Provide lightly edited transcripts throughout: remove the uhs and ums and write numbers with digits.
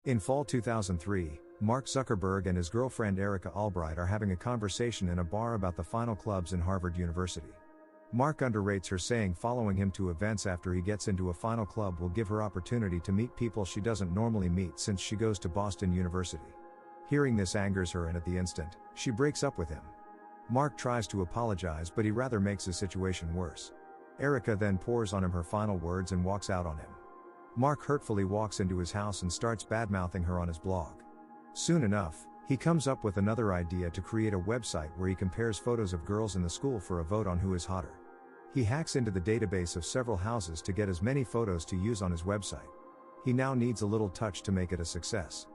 In fall 2003, Mark Zuckerberg and his girlfriend Erica Albright are having a conversation in a bar about the final clubs in Harvard University. Mark underrates her, saying following him to events after he gets into a final club will give her opportunity to meet people she doesn't normally meet since she goes to Boston University. Hearing this angers her, and at the instant, she breaks up with him. Mark tries to apologize, but he rather makes the situation worse. Erica then pours on him her final words and walks out on him. Mark hurtfully walks into his house and starts badmouthing her on his blog. Soon enough, he comes up with another idea to create a website where he compares photos of girls in the school for a vote on who is hotter. He hacks into the database of several houses to get as many photos to use on his website. He now needs a little touch to make it a success.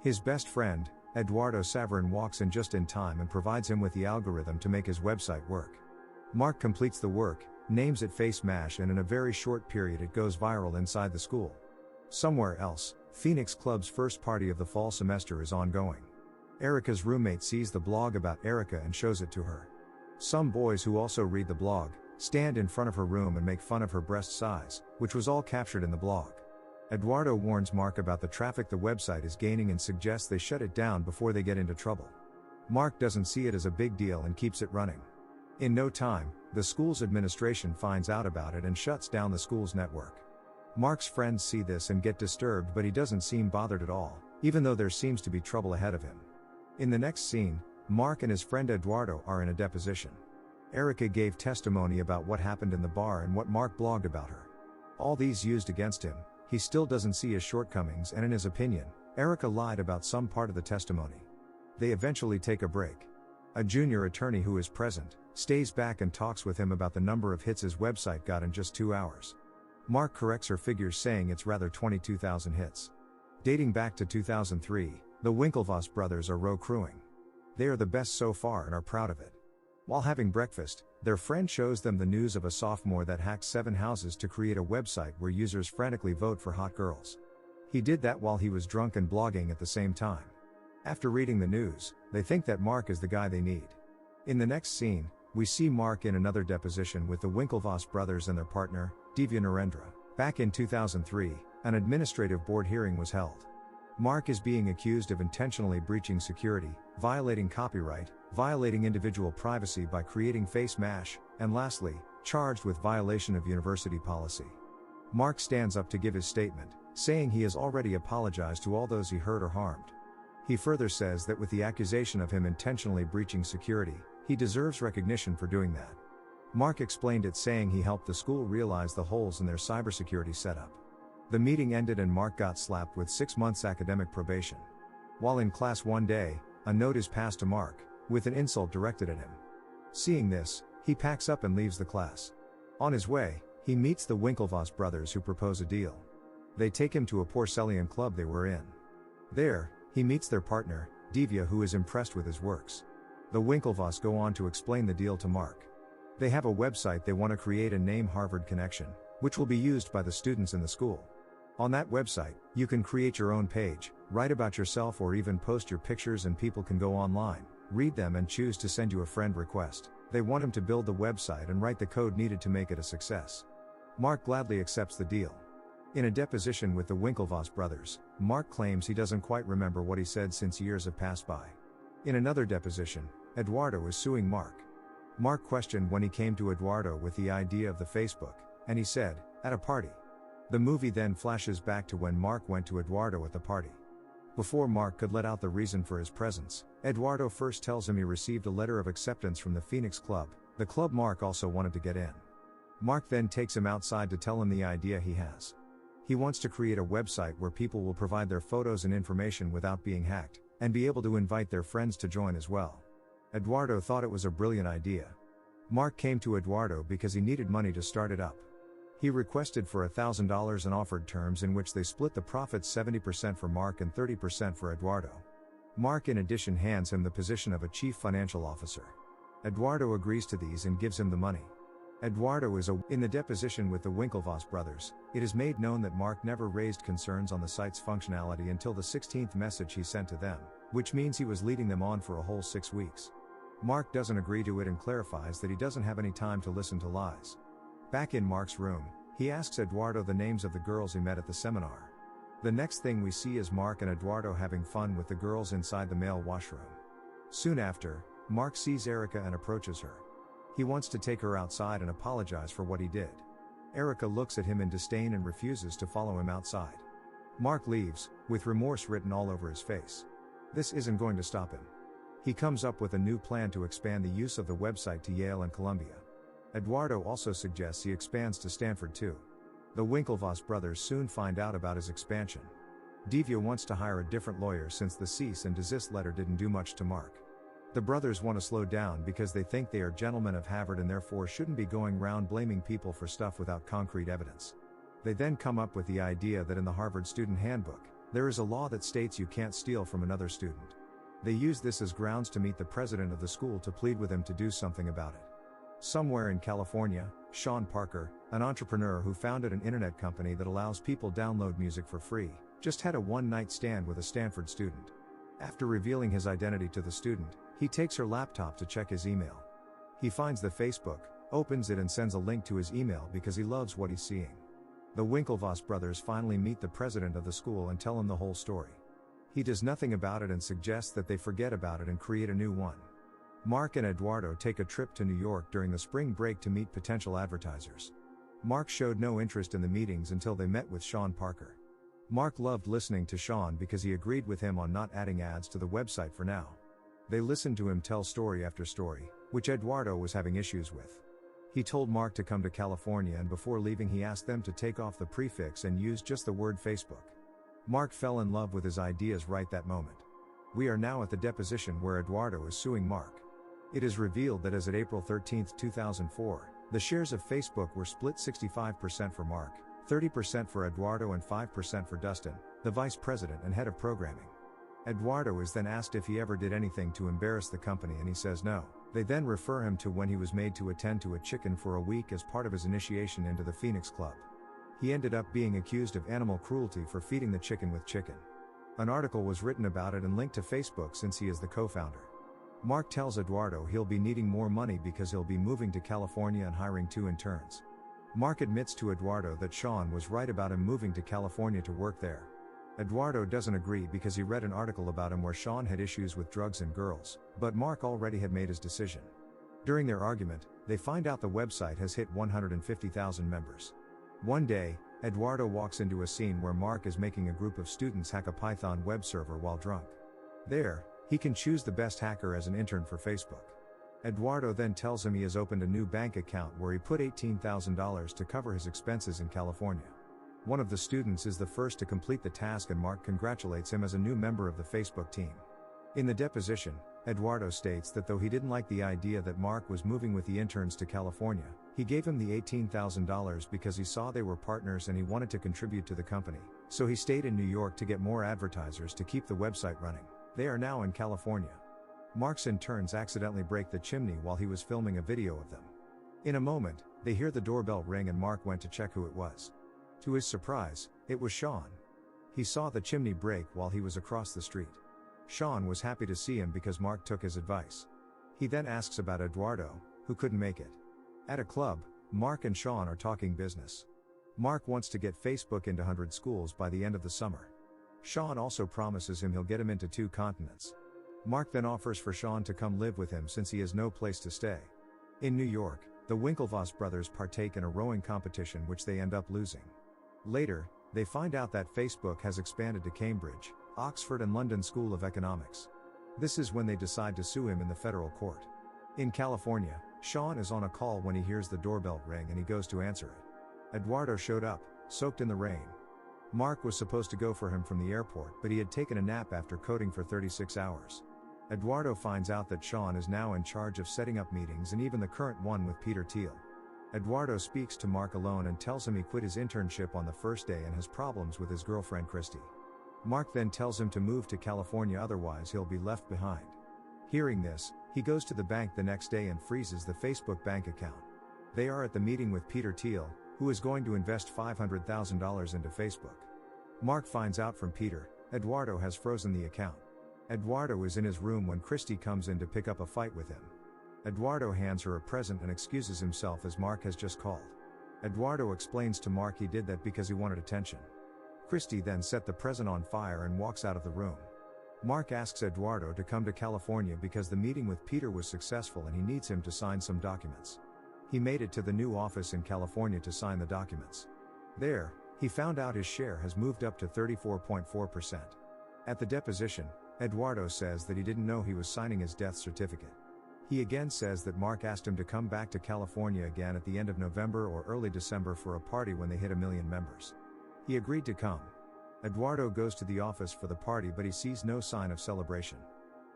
His best friend, Eduardo Saverin, walks in just in time and provides him with the algorithm to make his website work. Mark completes the work, names it Face Mash, and in a very short period it goes viral inside the school. Somewhere else, Phoenix Club's first party of the fall semester is ongoing. Erica's roommate sees the blog about Erica and shows it to her. Some boys who also read the blog stand in front of her room and make fun of her breast size, which was all captured in the blog. Eduardo warns Mark about the traffic the website is gaining and suggests they shut it down before they get into trouble. Mark doesn't see it as a big deal and keeps it running. In no time, the school's administration finds out about it and shuts down the school's network. Mark's friends see this and get disturbed, but he doesn't seem bothered at all, even though there seems to be trouble ahead of him. In the next scene, Mark and his friend Eduardo are in a deposition. Erica gave testimony about what happened in the bar and what Mark blogged about her. All these used against him, he still doesn't see his shortcomings, and in his opinion, Erica lied about some part of the testimony. They eventually take a break. A junior attorney who is present stays back and talks with him about the number of hits his website got in just 2 hours. Mark corrects her figures, saying it's rather 22,000 hits. Dating back to 2003, the Winklevoss brothers are row crewing. They are the best so far and are proud of it. While having breakfast, their friend shows them the news of a sophomore that hacked 7 houses to create a website where users frantically vote for hot girls. He did that while he was drunk and blogging at the same time. After reading the news, they think that Mark is the guy they need. In the next scene, we see Mark in another deposition with the Winklevoss brothers and their partner, Divya Narendra. Back in 2003, an administrative board hearing was held. Mark is being accused of intentionally breaching security, violating copyright, violating individual privacy by creating Face Mash, and lastly, charged with violation of university policy. Mark stands up to give his statement, saying he has already apologized to all those he hurt or harmed. He further says that with the accusation of him intentionally breaching security, he deserves recognition for doing that. Mark explained it, saying he helped the school realize the holes in their cybersecurity setup. The meeting ended and Mark got slapped with 6 months academic probation. While in class one day, a note is passed to Mark, with an insult directed at him. Seeing this, he packs up and leaves the class. On his way, he meets the Winklevoss brothers, who propose a deal. They take him to a porcelain club they were in. There, he meets their partner, Divya, who is impressed with his works. The Winklevoss go on to explain the deal to Mark. They have a website they want to create and name Harvard Connection, which will be used by the students in the school. On that website, you can create your own page, write about yourself, or even post your pictures, and people can go online, read them, and choose to send you a friend request. They want him to build the website and write the code needed to make it a success. Mark gladly accepts the deal. In a deposition with the Winklevoss brothers, Mark claims he doesn't quite remember what he said since years have passed by. In another deposition, Eduardo is suing Mark. Mark questioned when he came to Eduardo with the idea of the Facebook, and he said, "At a party." The movie then flashes back to when Mark went to Eduardo at the party. Before Mark could let out the reason for his presence, Eduardo first tells him he received a letter of acceptance from the Phoenix Club, the club Mark also wanted to get in. Mark then takes him outside to tell him the idea he has. He wants to create a website where people will provide their photos and information without being hacked, and be able to invite their friends to join as well. Eduardo thought it was a brilliant idea. Mark came to Eduardo because he needed money to start it up. He requested for $1,000 and offered terms in which they split the profits, 70% for Mark and 30% for Eduardo. Mark in addition hands him the position of a chief financial officer. Eduardo agrees to these and gives him the money. Eduardo is in the deposition with the Winklevoss brothers. It is made known that Mark never raised concerns on the site's functionality until the 16th message he sent to them, which means he was leading them on for a whole 6 weeks. Mark doesn't agree to it and clarifies that he doesn't have any time to listen to lies. Back in Mark's room, he asks Eduardo the names of the girls he met at the seminar. The next thing we see is Mark and Eduardo having fun with the girls inside the male washroom. Soon after, Mark sees Erica and approaches her. He wants to take her outside and apologize for what he did. Erica looks at him in disdain and refuses to follow him outside. Mark leaves, with remorse written all over his face. This isn't going to stop him. He comes up with a new plan to expand the use of the website to Yale and Columbia. Eduardo also suggests he expands to Stanford too. The Winklevoss brothers soon find out about his expansion. Divya wants to hire a different lawyer since the cease and desist letter didn't do much to Mark. The brothers want to slow down because they think they are gentlemen of Harvard and therefore shouldn't be going round blaming people for stuff without concrete evidence. They then come up with the idea that in the Harvard Student Handbook, there is a law that states you can't steal from another student. They use this as grounds to meet the president of the school to plead with him to do something about it. Somewhere in California, Sean Parker, an entrepreneur who founded an internet company that allows people download music for free, just had a one-night stand with a Stanford student. After revealing his identity to the student, he takes her laptop to check his email. He finds the Facebook, opens it and sends a link to his email because he loves what he's seeing. The Winklevoss brothers finally meet the president of the school and tell him the whole story. He does nothing about it and suggests that they forget about it and create a new one. Mark and Eduardo take a trip to New York during the spring break to meet potential advertisers. Mark showed no interest in the meetings until they met with Sean Parker. Mark loved listening to Sean because he agreed with him on not adding ads to the website for now. They listened to him tell story after story, which Eduardo was having issues with. He told Mark to come to California and before leaving he asked them to take off the prefix and use just the word Facebook. Mark fell in love with his ideas right that moment. We are now at the deposition where Eduardo is suing Mark. It is revealed that as of April 13, 2004, the shares of Facebook were split 65% for Mark, 30% for Eduardo and 5% for Dustin, the vice president and head of programming. Eduardo is then asked if he ever did anything to embarrass the company and he says no. They then refer him to when he was made to attend to a chicken for a week as part of his initiation into the Phoenix Club. He ended up being accused of animal cruelty for feeding the chicken with chicken. An article was written about it and linked to Facebook since he is the co-founder. Mark tells Eduardo he'll be needing more money because he'll be moving to California and hiring 2 interns. Mark admits to Eduardo that Sean was right about him moving to California to work there. Eduardo doesn't agree because he read an article about him where Sean had issues with drugs and girls, but Mark already had made his decision. During their argument, they find out the website has hit 150,000 members. One day, Eduardo walks into a scene where Mark is making a group of students hack a Python web server while drunk. There, he can choose the best hacker as an intern for Facebook. Eduardo then tells him he has opened a new bank account where he put $18,000 to cover his expenses in California. One of the students is the first to complete the task and Mark congratulates him as a new member of the Facebook team. In the deposition, Eduardo states that though he didn't like the idea that Mark was moving with the interns to California, he gave him the $18,000 because he saw they were partners and he wanted to contribute to the company, so he stayed in New York to get more advertisers to keep the website running. They are now in California. Mark's interns accidentally break the chimney while he was filming a video of them. In a moment, they hear the doorbell ring and Mark went to check who it was. To his surprise, it was Sean. He saw the chimney break while he was across the street. Sean was happy to see him because Mark took his advice. He then asks about Eduardo, who couldn't make it. At a club, Mark and Sean are talking business. Mark wants to get Facebook into 100 schools by the end of the summer. Sean also promises him he'll get him into 2 continents. Mark then offers for Sean to come live with him since he has no place to stay. In New York, the Winklevoss brothers partake in a rowing competition which they end up losing. Later, they find out that Facebook has expanded to Cambridge, Oxford and London School of Economics. This is when they decide to sue him in the federal court. In California, Sean is on a call when he hears the doorbell ring and he goes to answer it. Eduardo showed up, soaked in the rain. Mark was supposed to go for him from the airport, but he had taken a nap after coding for 36 hours. Eduardo finds out that Sean is now in charge of setting up meetings and even the current one with Peter Thiel. Eduardo speaks to Mark alone and tells him he quit his internship on the first day and has problems with his girlfriend Christy. Mark then tells him to move to California otherwise he'll be left behind. Hearing this, he goes to the bank the next day and freezes the Facebook bank account. They are at the meeting with Peter Thiel, who is going to invest $500,000 into Facebook. Mark finds out from Peter, Eduardo has frozen the account. Eduardo is in his room when Christy comes in to pick up a fight with him. Eduardo hands her a present and excuses himself as Mark has just called. Eduardo explains to Mark he did that because he wanted attention. Christie then set the present on fire and walks out of the room. Mark asks Eduardo to come to California because the meeting with Peter was successful and he needs him to sign some documents. He made it to the new office in California to sign the documents. There, he found out his share has moved up to 34.4%. At the deposition, Eduardo says that he didn't know he was signing his death certificate. He again says that Mark asked him to come back to California again at the end of November or early December for a party when they hit 1 million members. He agreed to come. Eduardo goes to the office for the party but he sees no sign of celebration.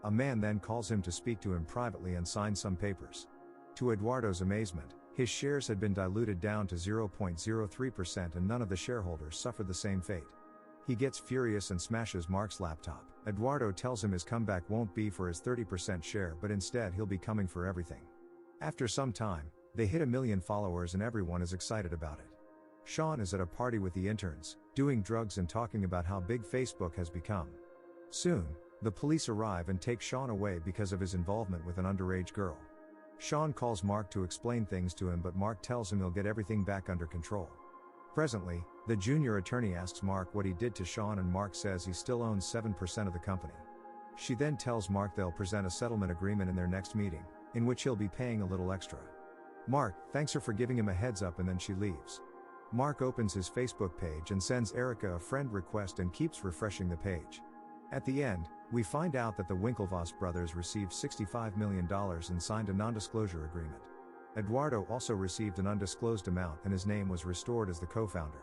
A man then calls him to speak to him privately and sign some papers. To Eduardo's amazement, his shares had been diluted down to 0.03% and none of the shareholders suffered the same fate. He gets furious and smashes Mark's laptop. Eduardo tells him his comeback won't be for his 30% share but instead he'll be coming for everything. After some time, they hit 1 million followers and everyone is excited about it. Sean is at a party with the interns, doing drugs and talking about how big Facebook has become. Soon, the police arrive and take Sean away because of his involvement with an underage girl. Sean calls Mark to explain things to him but Mark tells him he'll get everything back under control. Presently, the junior attorney asks Mark what he did to Sean and Mark says he still owns 7% of the company. She then tells Mark they'll present a settlement agreement in their next meeting, in which he'll be paying a little extra. Mark thanks her for giving him a heads up and then she leaves. Mark opens his Facebook page and sends Erica a friend request and keeps refreshing the page. At the end, we find out that the Winklevoss brothers received $65 million and signed a non-disclosure agreement. Eduardo also received an undisclosed amount and his name was restored as the co-founder.